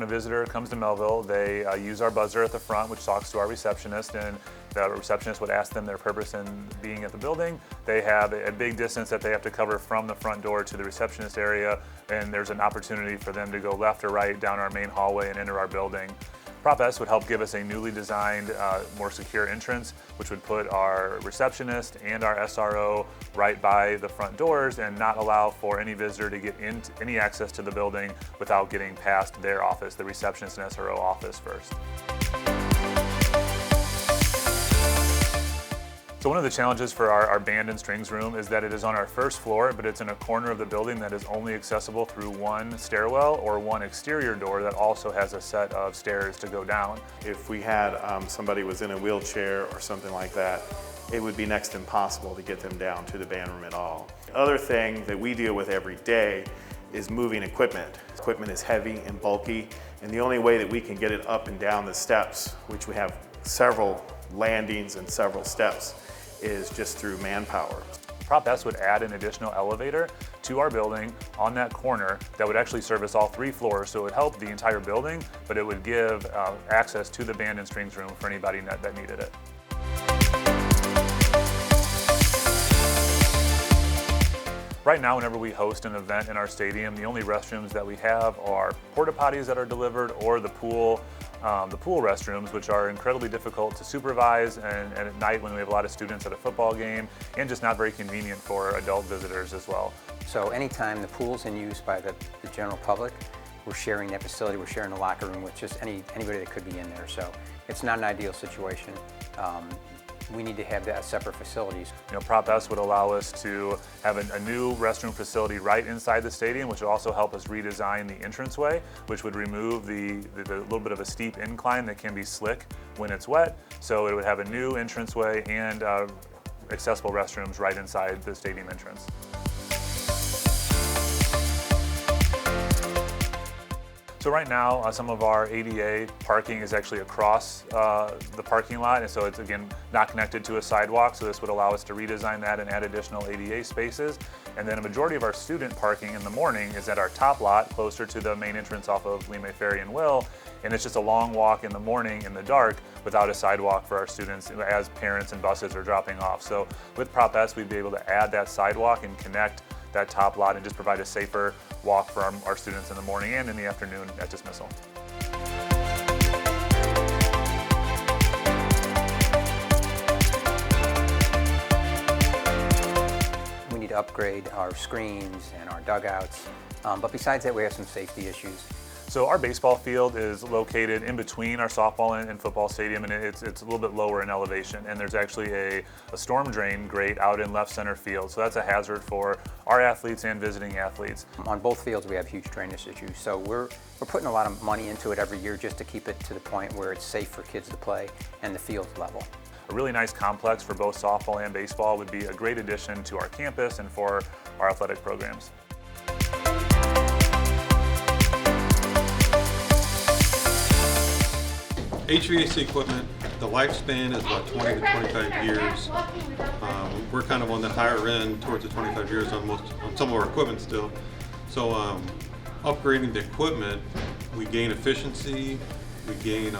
visitor comes to Mehlville, they use our buzzer at the front, which talks to our receptionist, and the receptionist would ask them their purpose in being at the building. They have a big distance that they have to cover from the front door to the receptionist area, and there's an opportunity for them to go left or right down our main hallway and enter our building. Prop S would help give us a newly designed, more secure entrance, which would put our receptionist and our SRO right by the front doors and not allow for any visitor to get any access to the building without getting past their office, the receptionist and SRO office first. So one of the challenges for our band and strings room is that it is on our first floor, but it's in a corner of the building that is only accessible through one stairwell or one exterior door that also has a set of stairs to go down. If we had somebody was in a wheelchair or something like that, it would be next to impossible to get them down to the band room at all. The other thing that we deal with every day is moving equipment. Equipment is heavy and bulky, and the only way that we can get it up and down the steps, which we have several landings and several steps, is just through manpower. Prop S would add an additional elevator to our building on that corner that would actually service all 3 floors, so it would help the entire building, but it would give access to the band and strings room for anybody that needed it. Right now, whenever we host an event in our stadium, the only restrooms that we have are porta potties that are delivered or the pool restrooms, which are incredibly difficult to supervise and at night when we have a lot of students at a football game, and just not very convenient for adult visitors as well. So anytime the pool's in use by the general public, we're sharing that facility, we're sharing the locker room with just anybody that could be in there. So it's not an ideal situation. We need to have that separate facilities. Prop S would allow us to have a new restroom facility right inside the stadium, which would also help us redesign the entranceway, which would remove the little bit of a steep incline that can be slick when it's wet. So it would have a new entranceway and accessible restrooms right inside the stadium entrance. So right now, some of our ADA parking is actually across the parking lot, and so it's again not connected to a sidewalk, so this would allow us to redesign that and add additional ADA spaces. And then a majority of our student parking in the morning is at our top lot, closer to the main entrance off of Lima Ferry and Will, and it's just a long walk in the morning in the dark without a sidewalk for our students as parents and buses are dropping off. So with Prop S, we'd be able to add that sidewalk and connect that top lot and just provide a safer walk for our students in the morning and in the afternoon at dismissal. We need to upgrade our screens and our dugouts, but besides that we have some safety issues. So our baseball field is located in between our softball and football stadium, and it's a little bit lower in elevation, and there's actually a storm drain grate out in left center field, so that's a hazard for our athletes and visiting athletes. On both fields we have huge drainage issues, so we're putting a lot of money into it every year just to keep it to the point where it's safe for kids to play and the field's level. A really nice complex for both softball and baseball would be a great addition to our campus and for our athletic programs. HVAC equipment, the lifespan is about 20 to 25 years. We're kind of on the higher end towards the 25 years on some of our equipment still. So upgrading the equipment, we gain efficiency, we gain,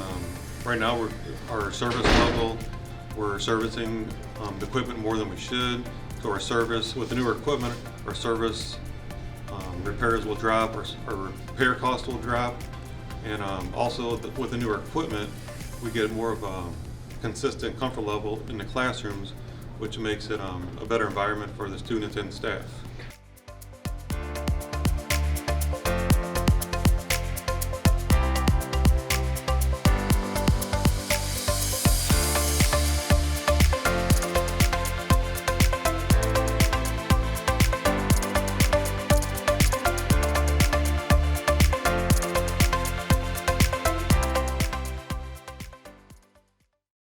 right now our service level, we're servicing the equipment more than we should. So our service, with the newer equipment, our service repairs will drop, our repair cost will drop. And also with the newer equipment, we get more of a consistent comfort level in the classrooms, which makes it a better environment for the students and staff.